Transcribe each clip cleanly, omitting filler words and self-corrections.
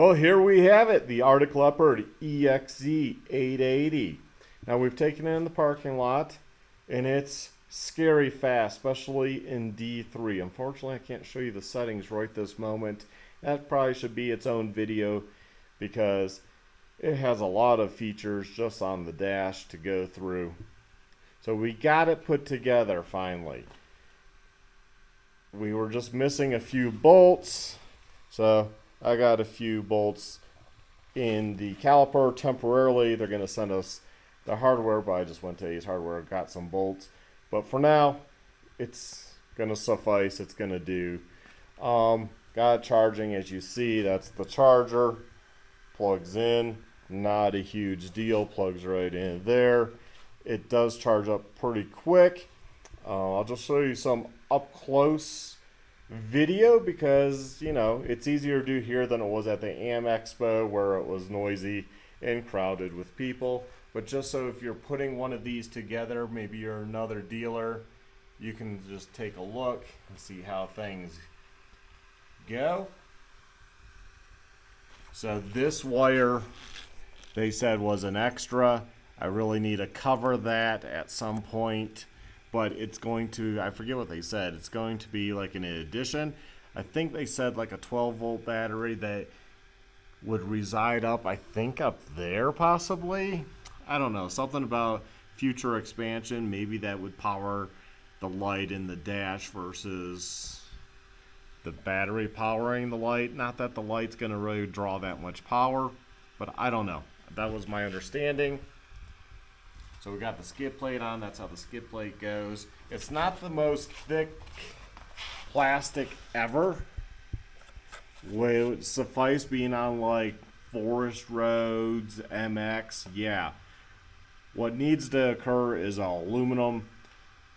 Well, here we have it, the Arctic Leopard EXZ880. Now we've taken it in the parking lot, and it's scary fast, especially in D3. Unfortunately, I can't show you the settings right this moment. That probably should be its own video because it has a lot of features just on the dash to go through. So we got it put together finally. We were just missing a few bolts, so I got a few bolts in the caliper temporarily. They're going to send us the hardware, but I just went to Ace Hardware, got some bolts. But for now, it's going to suffice. It's going to do. Got it charging, as you see. That's the charger. Plugs in. Not a huge deal. Plugs right in there. It does charge up pretty quick. I'll just show you some up close video because, you know, it's easier to do here than it was at the A&M Expo where it was noisy and crowded with people. But just so if you're putting one of these together, maybe you're another dealer, you can just take a look and see how things go. So this wire, they said, was an extra. I really need to cover that at some point, but it's going to, I forget what they said, it's going to be like an addition. I think they said like a 12-volt battery that would reside up, I think up there possibly. I don't know, something about future expansion. Maybe that would power the light in the dash versus the battery powering the light. Not that the light's going to really draw that much power, but I don't know. That was my understanding. So we got the skid plate on. That's how the skid plate goes. It's not the most thick plastic ever. Would suffice being on like forest roads, MX, yeah. What needs to occur is an aluminum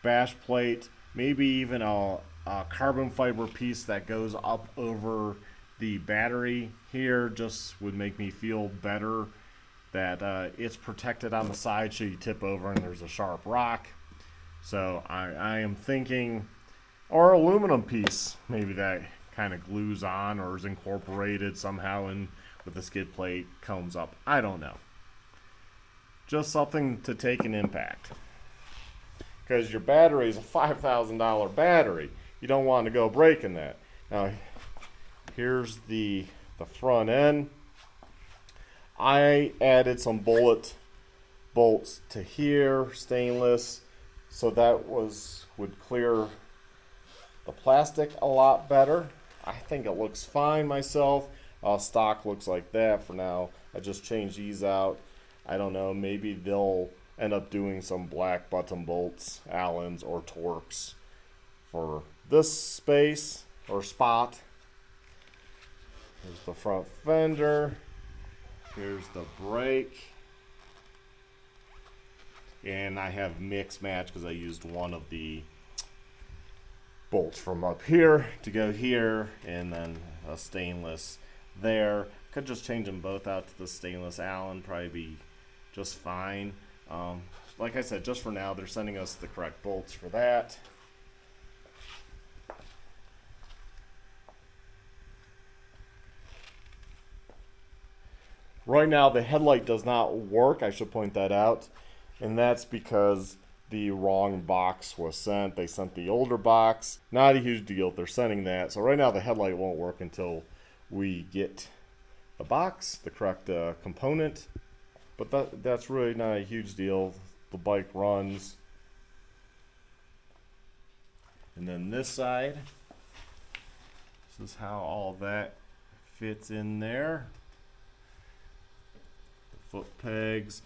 bash plate, maybe even a carbon fiber piece that goes up over the battery here. Just would make me feel better that it's protected on the side should you tip over and there's a sharp rock. So I am thinking, or aluminum piece, maybe that kind of glues on or is incorporated somehow in with the skid plate, comes up. I don't know. Just something to take an impact. Because your battery is a $5,000 battery. You don't want to go breaking that. Now, here's the front end. I added some bullet bolts to here, stainless, so that would clear the plastic a lot better. I think it looks fine myself. Stock looks like that for now. I just changed these out. I don't know, maybe they'll end up doing some black button bolts, Allens, or Torx for this space or spot. Here's the front fender. Here's the brake. And I have mix match because I used one of the bolts from up here to go here, and then a stainless there. Could just change them both out to the stainless Allen, probably be just fine. Like I said, just for now, they're sending us the correct bolts for that. Right now, the headlight does not work. I should point that out. And that's because the wrong box was sent. They sent the older box. Not a huge deal if they're sending that. So right now, the headlight won't work until we get the box, the correct component. But that's really not a huge deal. The bike runs. And then this side, this is how all that fits in there. The foot pegs.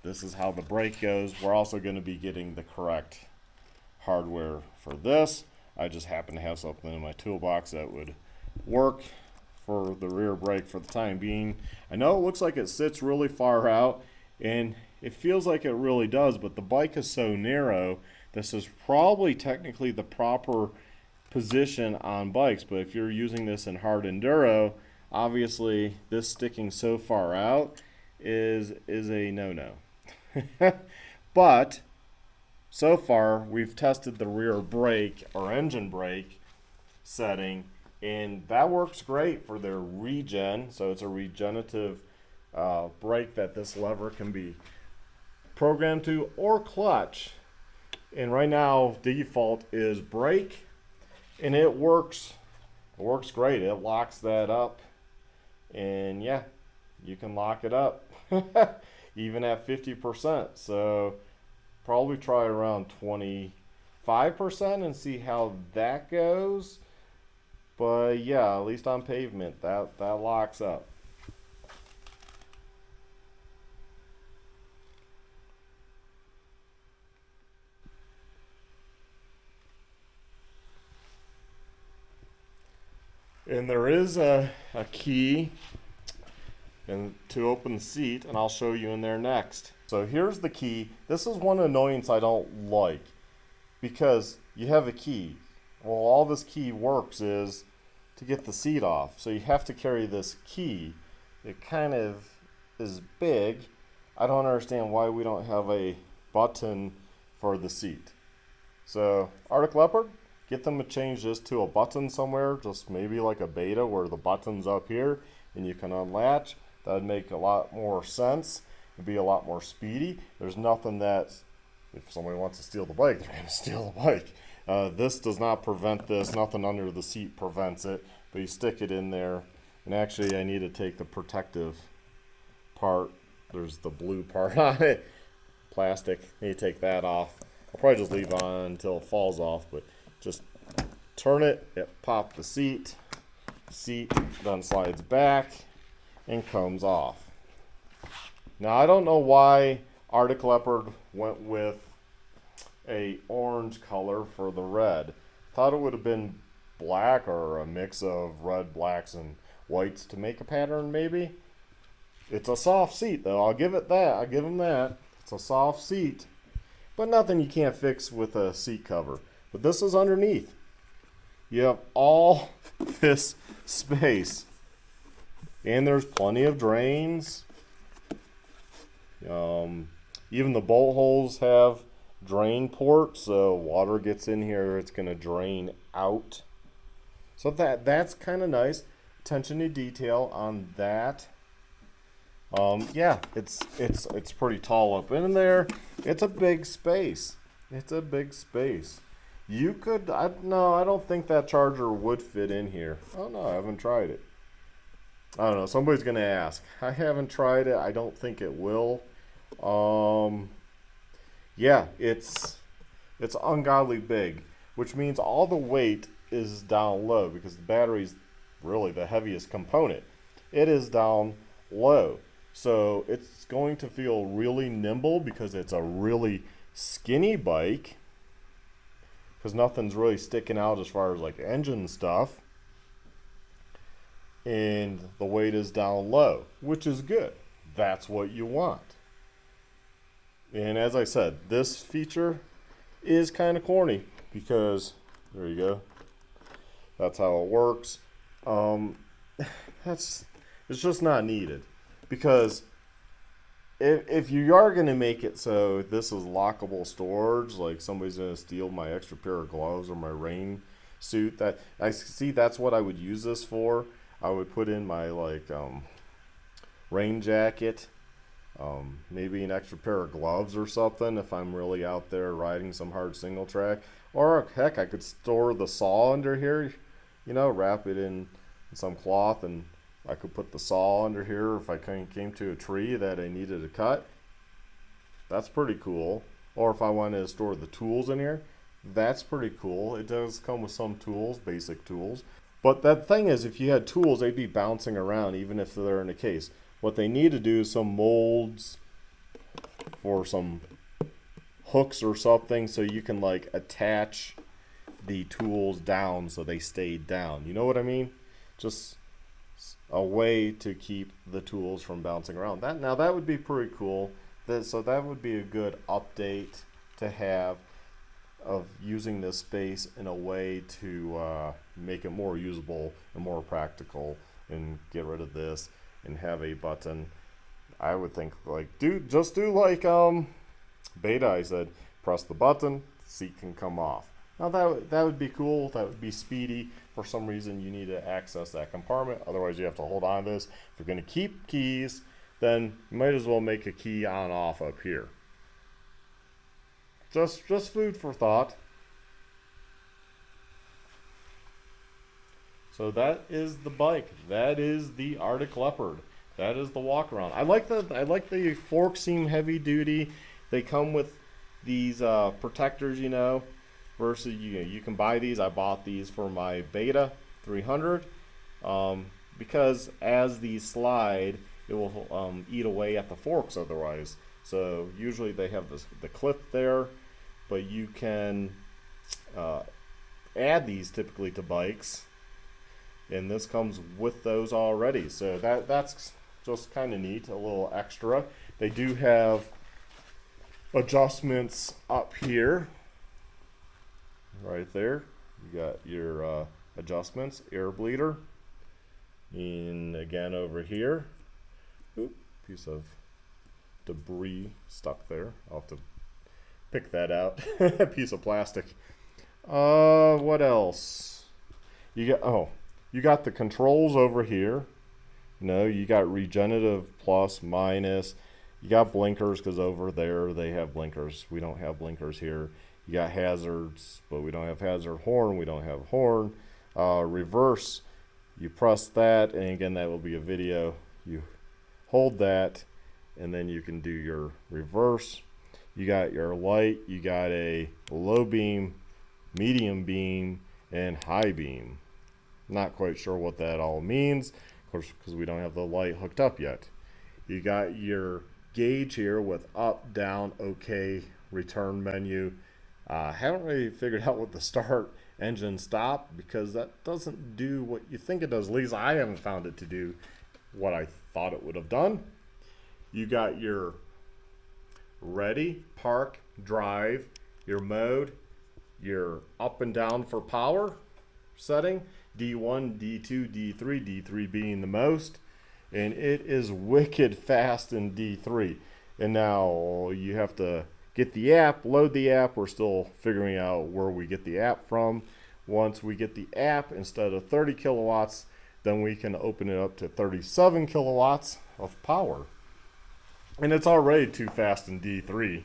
This is how the brake goes. We're also going to be getting the correct hardware for this. I just happen to have something in my toolbox that would work for the rear brake for the time being. I know it looks like it sits really far out, and it feels like it really does, but the bike is so narrow. This is probably technically the proper position on bikes, but if you're using this in hard enduro, obviously this sticking so far out is a no-no. But so far we've tested the rear brake or engine brake setting, And that works great for their regen. So it's a regenerative brake that this lever can be programmed to, or clutch. And right now default is brake, and it works great. It locks that up, and yeah, you can lock it up even at 50%. So probably try around 25% and see how that goes. But yeah, at least on pavement, that locks up. And there is a key to open the seat, and I'll show you in there next. So here's the key. This is one annoyance I don't like, because you have a key. Well, all this key works is to get the seat off. So you have to carry this key. It kind of is big. I don't understand why we don't have a button for the seat. So Arctic Leopard, get them to change this to a button somewhere, just maybe like a beta where the button's up here and you can unlatch. That would make a lot more sense. It'd be a lot more speedy. There's nothing that, if somebody wants to steal the bike, they're going to steal the bike. This does not prevent this. Nothing under the seat prevents it. But you stick it in there. And actually, I need to take the protective part. There's the blue part on it. Plastic. I need to take that off. I'll probably just leave it on until it falls off. But just turn it, pop the seat then slides back and comes off. Now I don't know why Arctic Leopard went with a orange color for the red. Thought it would have been black or a mix of red, blacks, and whites to make a pattern maybe. It's a soft seat though, I'll give it that, I'll give them that. It's a soft seat, but nothing you can't fix with a seat cover. But this is underneath. You have all this space. And there's plenty of drains. Even the bolt holes have drain ports, so water gets in here, it's going to drain out. So that's kind of nice. Attention to detail on that. Yeah, it's pretty tall up in there. It's a big space. It's a big space. You could, no, I don't think that charger would fit in here. Oh no, I haven't tried it. I don't know, somebody's gonna ask. I haven't tried it, I don't think it will. Yeah, it's ungodly big, which means all the weight is down low because the battery's really the heaviest component. It is down low. So it's going to feel really nimble because it's a really skinny bike. Because nothing's really sticking out as far as like engine stuff. And the weight is down low, which is good. That's what you want. And as I said, this feature is kind of corny because, there you go. That's how it works. It's just not needed. Because if you are going to make it so this is lockable storage, like somebody's going to steal my extra pair of gloves or my rain suit, that I see that's what I would use this for. I would put in my rain jacket, maybe an extra pair of gloves or something if I'm really out there riding some hard single track. Or heck, I could store the saw under here, wrap it in some cloth, and I could put the saw under here if I came to a tree that I needed to cut. That's pretty cool. Or if I wanted to store the tools in here, that's pretty cool. It does come with some tools, basic tools. But that thing is, if you had tools, they'd be bouncing around even if they're in a case. What they need to do is some molds or some hooks or something so you can like attach the tools down so they stay down. You know what I mean? Just a way to keep the tools from bouncing around. That would be pretty cool. So that would be a good update to have of using this space in a way to make it more usable and more practical, and get rid of this and have a button. I would think like just do like Beta. I said press the button, seat can come off. Now that would be cool. That would be speedy. for some reason you need to access that compartment. Otherwise you have to hold on to this. If you're going to keep keys, then you might as well make a key on off up here. Just food for thought. So that is the bike. That is the Arctic Leopard. That is the walk around. I like the forks seem heavy duty. They come with these protectors, you know, versus you can buy these. I bought these for my Beta 300 because as these slide, it will eat away at the forks otherwise. So usually they have the clip there, but you can add these typically to bikes, and this comes with those already. So that's just kind of neat, a little extra. They do have adjustments up here, right there. You got your adjustments, air bleeder, and again over here, oop, piece of debris stuck there. I'll have to pick that out. A piece of plastic. What else? You got the controls over here. No, you got regenerative plus, minus. You got blinkers because over there they have blinkers. We don't have blinkers here. You got hazards, but we don't have hazard. Horn, we don't have horn. Reverse, you press that, and again that will be a video. You hold that, and then you can do your reverse. You got your light. You got a low beam, medium beam, and high beam. Not quite sure what that all means, of course, because we don't have the light hooked up yet. You got your gauge here with up, down, OK, return menu. Haven't really figured out what the start, engine, stop, because that doesn't do what you think it does. At least I haven't found it to do what I thought it would have done. You got your ready, park, drive, your mode, your up and down for power setting, D1, D2, D3, D3 being the most, and it is wicked fast in D3. And now you have to get the app, load the app. We're still figuring out where we get the app from. Once we get the app, instead of 30 kilowatts, then we can open it up to 37 kilowatts of power. And it's already too fast in D3.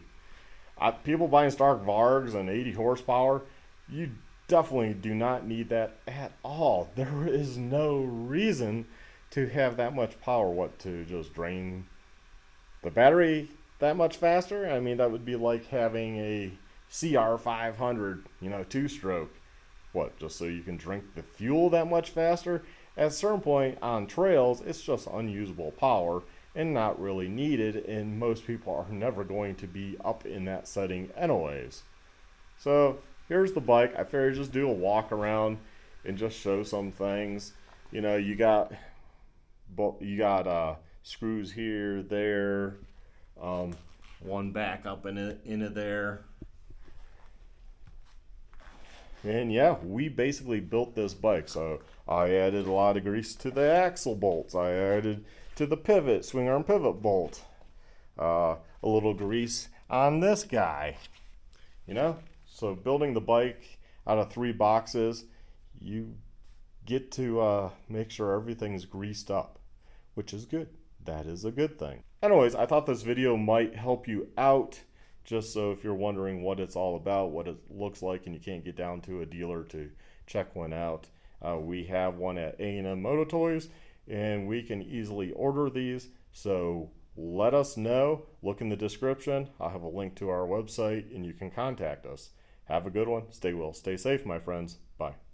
People buying Stark Vargs and 80 horsepower, you definitely do not need that at all. There is no reason to have that much power. What, to just drain the battery that much faster? I mean, that would be like having a CR500, two-stroke. What, just so you can drink the fuel that much faster? At a certain point on trails, it's just unusable power and not really needed, and most people are never going to be up in that setting anyways. So here's the bike. I figured just do a walk around and just show some things. You got screws here, there, one back up into there. And yeah, we basically built this bike. So I added a lot of grease to the axle bolts. I added to the pivot, swing arm pivot bolt. A little grease on this guy. So building the bike out of 3 boxes, you get to make sure everything's greased up, which is good. That is a good thing. Anyways, I thought this video might help you out, just so if you're wondering what it's all about, what it looks like, and you can't get down to a dealer to check one out. We have one at A&M Moto Toys, and we can easily order these. So let us know. Look in the description. I'll have a link to our website, and you can contact us. Have a good one. Stay well. Stay safe, my friends. Bye.